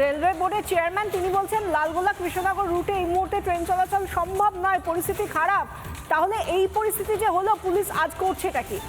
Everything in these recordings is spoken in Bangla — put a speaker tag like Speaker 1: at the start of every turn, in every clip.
Speaker 1: রেলওয়ে বোর্ডের চেয়ারম্যান তিনি বলছেন লালগোলা কৃষ্ণনগর রুটে এই মুহূর্তে ট্রেন চলাচল সম্ভব নয়, পরিস্থিতি খারাপ। তাহলে এই পরিস্থিতি যে হলো, পুলিশ আজ করছেটা কি?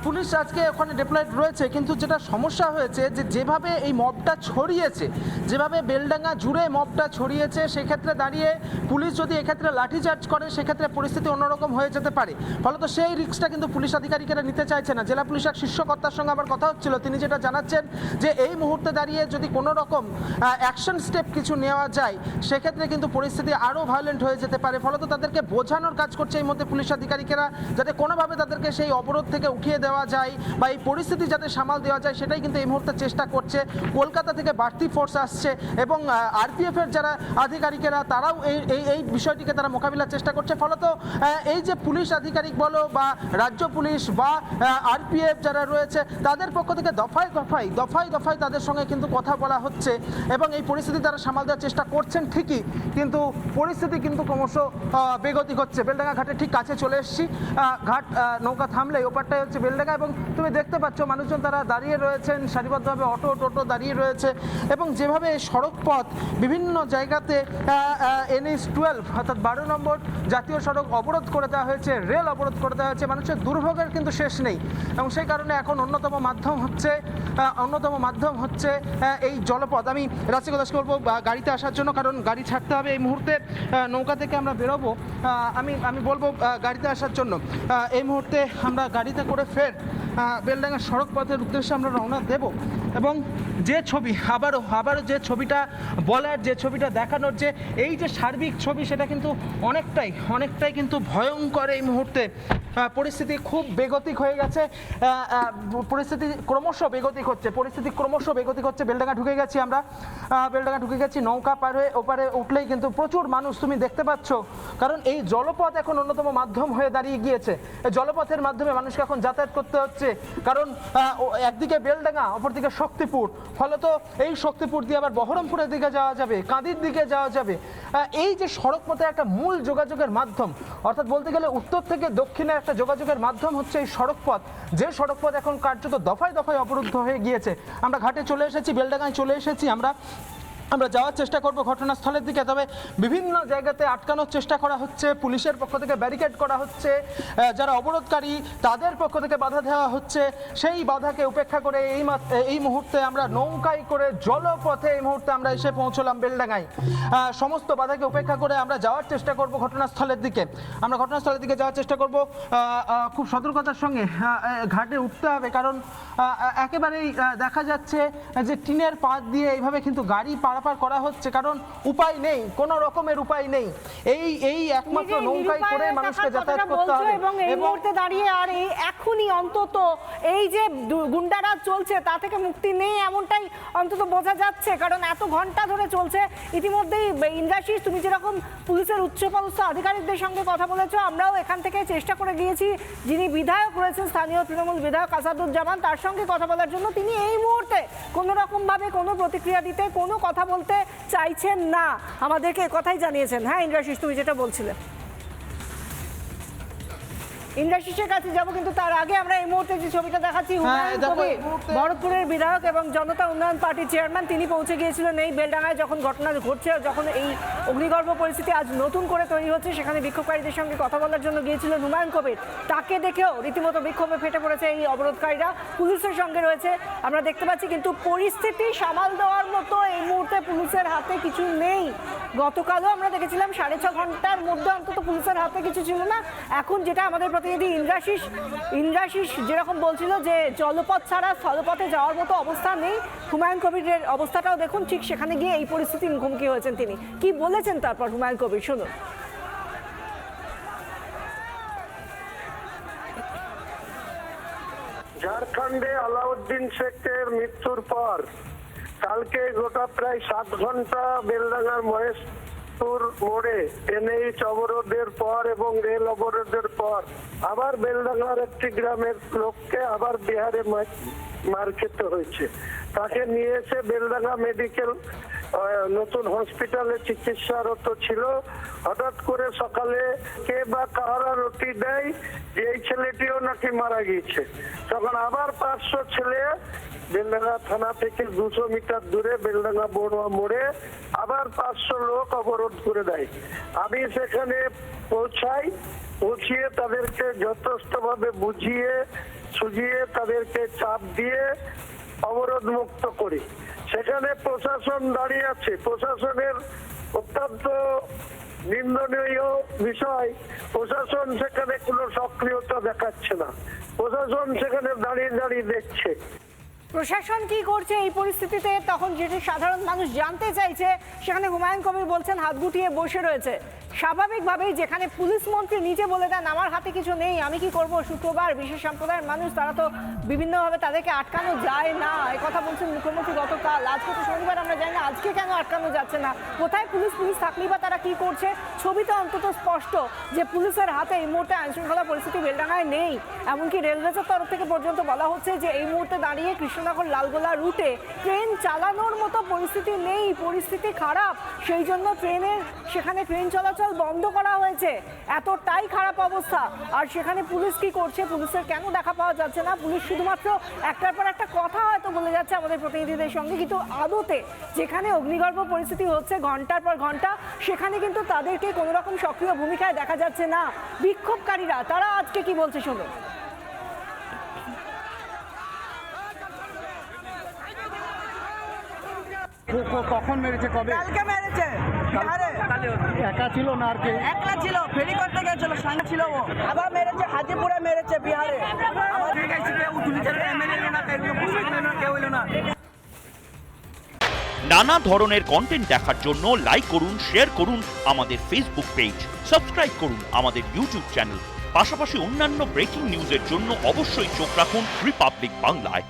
Speaker 2: পুলিশ আজকে ওখানে ডিপ্লয়েড রয়েছে, কিন্তু যেটা সমস্যা হয়েছে যে যেভাবে এই মবটা ছড়িয়েছে, যেভাবে বেলডাঙ্গা জুড়ে মবটা ছড়িয়েছে, সেক্ষেত্রে দাঁড়িয়ে পুলিশ যদি এক্ষেত্রে লাঠিচার্জ করে সেক্ষেত্রে পরিস্থিতি অন্যরকম হয়ে যেতে পারে। ফলত সেই রিস্কটা কিন্তু পুলিশ আধিকারিকেরা নিতে চাইছে না। জেলা পুলিশ এক শীর্ষকর্তার সঙ্গে আমার কথা হচ্ছিল, তিনি যেটা জানাচ্ছেন যে এই মুহূর্তে দাঁড়িয়ে যদি কোনো রকম অ্যাকশন স্টেপ কিছু নেওয়া যায় সেক্ষেত্রে কিন্তু পরিস্থিতি আরও ভায়োলেন্ট হয়ে যেতে পারে। ফলত তাদেরকে বোঝানোর কাজ করছে এই মধ্যে পুলিশ আধিকারিকেরা, যাতে কোনোভাবে তাদেরকে সেই অবরোধ থেকে উঠিয়ে দেওয়া যায় বা এই পরিস্থিতি যাতে সামাল দেওয়া যায়, সেটাই কিন্তু এই মুহূর্তে চেষ্টা করছে। কলকাতা থেকে বাড়তি ফোর্স আসছে এবং আরপিএফের যারা আধিকারিকেরা তারাও এই বিষয়টিকে তারা মোকাবিলার চেষ্টা করছে। ফলত এই যে পুলিশ আধিকারিক বলো বা রাজ্য পুলিশ বা আরপিএফ যারা রয়েছে, তাদের পক্ষ থেকে দফায় দফায় তাদের সঙ্গে কিন্তু কথা বলা হচ্ছে এবং এই পরিস্থিতি তারা সামাল দেওয়ার চেষ্টা করছেন ঠিকই, কিন্তু পরিস্থিতি কিন্তু ক্রমশ বেগতিক হচ্ছে। বেলডাঙ্গা ঘাটের ঠিক কাছে চলে এসেছি। ঘাট নৌকা থামলে ওপারটাই হচ্ছে বেলডাঙ্গা এবং তুমি দেখতে পাচ্ছ মানুষজন তারা দাঁড়িয়ে রয়েছেন সারিবদ্ধভাবে, অটো টোটো দাঁড়িয়ে রয়েছে এবং যেভাবে সড়ক পথ বিভিন্ন জায়গাতে NH-12 অর্থাৎ 12 নম্বর জাতীয় সড়ক অবরোধ করে দেওয়া হয়েছে, রেল অবরোধ করে দেওয়া হয়েছে, মানুষের দুর্ভোগের কিন্তু শেষ নেই এবং সেই কারণে এখন অন্যতম মাধ্যম হচ্ছে এই জলপথ। আমি রাস্তাকে দাসকে বলবো গাড়িতে আসার জন্য, কারণ গাড়ি ছাড়তে হবে এই মুহূর্তে। নৌকা থেকে আমরা বেরোবো, আমি বলবো গাড়িতে আসার জন্য। এই মুহূর্তে আমরা গাড়িতে করে ফের বেলডাঙ্গা সড়ক পথের উদ্দেশ্যে আমরা রওনা দেব এবং যে ছবি আবারও যে ছবিটা বলার, যে ছবিটা দেখানোর, যে এই যে সার্বিক ছবি, সেটা কিন্তু অনেকটাই কিন্তু ভয়ঙ্কর। এই মুহূর্তে পরিস্থিতি খুব বেগতিক হয়ে গেছে, পরিস্থিতি ক্রমশ বেগতিক হচ্ছে। বেলডাঙ্গা ঢুকে গেছি, নৌকা পার হয়ে ওপারে উঠলেই কিন্তু প্রচুর মানুষ তুমি দেখতে পাচ্ছ, কারণ এই জলপথ এখন অন্যতম মাধ্যম হয়ে দাঁড়িয়ে গিয়েছে। এই জলপথের মাধ্যমে মানুষকে এখন যাতায়াত করতে হচ্ছে, কারণ একদিকে বেলডাঙ্গা, অপরদিকে শক্তিপুর। ফলত এই শক্তিপুর দিয়ে আবার বহরমপুরের দিকে যাওয়া যাবে, কাঁদির দিকে যাওয়া যাবে। এই যে সড়ক পথে একটা মূল যোগাযোগের মাধ্যম, অর্থাৎ বলতে গেলে উত্তর থেকে দক্ষিণে একটা যোগাযোগের মাধ্যম হচ্ছে এই সড়ক পথ, যে সড়ক পথ এখন কার্যত দফায় অবরুদ্ধ হয়ে গিয়েছে। আমরা ঘাটে চলে এসেছি, বেলডাঙ্গায় চলে এসেছি, আমরা যাওয়ার চেষ্টা করব ঘটনাস্থলের দিকে। তবে বিভিন্ন জায়গাতে আটকানোর চেষ্টা করা হচ্ছে, পুলিশের পক্ষ থেকে ব্যারিকেড করা হচ্ছে, যারা অবরোধকারী তাদের পক্ষ থেকে বাধা দেওয়া হচ্ছে। সেই বাধাকে উপেক্ষা করে এই মুহূর্তে আমরা নৌকায় করে জলপথে এই মুহূর্তে আমরা এসে পৌঁছলাম বেলডাঙ্গায়। সমস্ত বাধাকে উপেক্ষা করে আমরা যাওয়ার চেষ্টা করব ঘটনাস্থলের দিকে। যাওয়ার চেষ্টা করব খুব সতর্কতার সঙ্গে। ঘাটে উঠতে হবে, কারণ একেবারেই দেখা যাচ্ছে যে টিনের পাত দিয়ে এইভাবে কিন্তু গাড়ি পারাপার করা হচ্ছে, কারণ উপায় নেই, কোনো রকমের উপায় নেই। এই একমাত্র নৌকায় করে মানুষকে যাতায়াত করতে হবে
Speaker 1: এবং এই মুহূর্তে দাঁড়িয়ে আর এই এখনই অন্তত এই যে গুন্ডারাজ চলছে তা থেকে মুক্তি নেই, এমনটাই অন্তত বোঝা যাচ্ছে, কারণ এত ঘন্টা ধরে চলছে। ইতিমধ্যেই ইন্দ্রাশিস, তুমি যেরকম পুলিশের উচ্চপদস্থ আধিকারিকদের সঙ্গে কথা বলেছো, আমরাও এখান থেকে চেষ্টা করে গিয়েছি, যিনি বিধায়ক রয়েছেন স্থানীয় তৃণমূল বিধায়ক আসাদুজ্জামান, তার সঙ্গে কথা বলার জন্য। তিনি এই মুহূর্তে কোনো রকমভাবে কোনো প্রতিক্রিয়া দিতে, কোনো কথা বলতে চাইছেন না, আমাদেরকে কথাই জানিয়েছেন। হ্যাঁ ইন্দ্রাশিস, তুমি যেটা বলছিলে। ইন্দ্রাশিসের কাছে যাবো, কিন্তু তার আগে আমরা এই মুহূর্তে যে ছবিটা দেখাচ্ছি, ভরতপুরের বিধায়ক এবং জনতা উন্নয়ন পার্টির চেয়ারম্যান, তিনি পৌঁছে গিয়েছিলেন এই বেলডাঙ্গায় যখন ঘটনা ঘটছে, যখন এই অগ্নিগর্ভ পরিস্থিতি আজ নতুন করে তৈরি হচ্ছে, সেখানে বিক্ষোভকারীদের সঙ্গে কথা বলার জন্য গিয়েছিলেন হুমায়ুন কবির। তাকে দেখেও রীতিমতো বিক্ষোভে ফেটে পড়েছে এই অবরোধকারীরা, পুলিশের সঙ্গে রয়েছে আমরা দেখতে পাচ্ছি, কিন্তু পরিস্থিতি সামাল দেওয়ার মতো এই মুহূর্তে পুলিশের হাতে কিছু নেই। গতকালও আমরা দেখেছিলাম 6.5 ঘন্টার মধ্যে অন্তত পুলিশের হাতে কিছু ছিল না। এখন যেটা আমাদের প্রতিনিধি ইন্দ্রাশিস যেরকম বলছিল যে জলপথ ছাড়া স্থলপথে যাওয়ার মতো অবস্থা নেই, হুমায়ুন কবিরের অবস্থাটাও দেখুন, ঠিক সেখানে গিয়ে এই পরিস্থিতির মুখোমুখি হয়েছেন তিনি। কি বলেছেন তারপর হুমায়ুন কবির, শুনুন।
Speaker 3: ঝাড়খণ্ডে আলাউদ্দিন শেখের মৃত্যুর পর কালকে গোটা প্রায় 7 ঘন্টা বেলডাঙ্গার মহেশপুর মোড়ে NH অবরোধের পর এবং রেল অবরোধের পর আবার বেলডাঙ্গার একটি গ্রামের লোককে আবার বিহারে মার খেতে হয়েছে। তাকে নিয়ে এসে বেলডাঙ্গা মেডিকেল নতুন হসপিটালে চিকিৎসারত ছিল। হঠাৎ করে সকালে কে বা কাহারা রুটি দেয় যে এই ছেলেটিও নাকি মারা গিয়েছে। তখন আবার 500 ছেলে বেলডাঙ্গা থানা থেকে 200 মিটার দূরে বেলডাঙ্গা বড়ুয়া মোড়ে আবার 500 লোক অবরোধ করে দেয়। আমি সেখানে পৌঁছিয়ে তাদেরকে যথেষ্টভাবে বুঝিয়ে সুঝিয়ে তাদেরকে চাপ দিয়ে অবরোধ মুক্ত করি। সেখানে প্রশাসন দাঁড়িয়ে আছে। প্রশাসনের অত্যন্ত নিন্দনীয় বিষয়, প্রশাসন সেখানে কোনো সক্রিয়তা দেখাচ্ছে না। প্রশাসন সেখানে দাঁড়িয়ে দাঁড়িয়ে দেখছে।
Speaker 1: প্রশাসন কি করছে এই পরিস্থিতিতে, তখন যেটি সাধারণ মানুষ জানতে চাইছে, সেখানে হুমায়ুন কবির বলছেন হাত গুটিয়ে বসে রয়েছে। স্বাভাবিকভাবেই যেখানে পুলিশ মন্ত্রী নিজে বলে দেন আমার হাতে কিছু নেই, আমি কি করব, শুক্রবার বিশেষ সম্প্রদায়ের মানুষ তারা তো বিভিন্নভাবে তাদেরকে আটকানো যায় না, এই কথা বলছেন মুখ্যমন্ত্রী গতকাল। আজকে তো শনিবার, আমরা জানি না আজকে কেন আটকানো যাচ্ছে না, কোথায় পুলিশ থাকলেই বা তারা কি করছে। ছবিতে অন্তত স্পষ্ট যে পুলিশের হাতে এই মুহূর্তে আইনশৃঙ্খলা পরিস্থিতি বেলডাঙ্গায় নেই। এমনকি রেলওয়েজের তরফ থেকে পর্যন্ত বলা হচ্ছে যে এই মুহূর্তে দাঁড়িয়ে কৃষ্ণনগর লালগোলা রুটে ট্রেন চালানোর মতো পরিস্থিতি নেই, পরিস্থিতি খারাপ। সেই জন্য সেখানে ট্রেন চলাচল বন্ধ করা হয়েছে, এতটাই খারাপ অবস্থা। আর সেখানে পুলিশ কি করছে, পুলিশের কেন দেখা পাওয়া যাচ্ছে না? পুলিশ শুধুমাত্র একটার পর একটা কথা হয়তো বলে যাচ্ছে আমাদের প্রতিনিধিদের সঙ্গে, কিন্তু আদতে যেখানে অগ্নিগর্ভ পরিস্থিতি হচ্ছে ঘন্টার পর ঘন্টা, সেখানে কিন্তু তাদেরকে কোনো রকম সক্রিয় ভূমিকায় দেখা যাচ্ছে না। বিক্ষোভকারীরা তারা আজকে কি বলছে শুনুন।
Speaker 4: কখন মেরেছে, কবে?
Speaker 5: কালকে মেরেছে বিহারে।
Speaker 4: একা ছিল না আর কে?
Speaker 5: একলা ছিল, ফেরি করতে গেছিল, সঙ্গে ছিল ও। আবার মেরেছে হাজিপুরে, মেরেছে বিহারে।
Speaker 6: নানা ধরনের কন্টেন্ট দেখার জন্য লাইক করুন, শেয়ার করুন আমাদের ফেসবুক পেজ, সাবস্ক্রাইব করুন আমাদের ইউটিউব চ্যানেল। পাশাপাশি অন্যান্য ব্রেকিং নিউজের জন্য অবশ্যই চোখ রাখুন রিপাবলিক বাংলায়।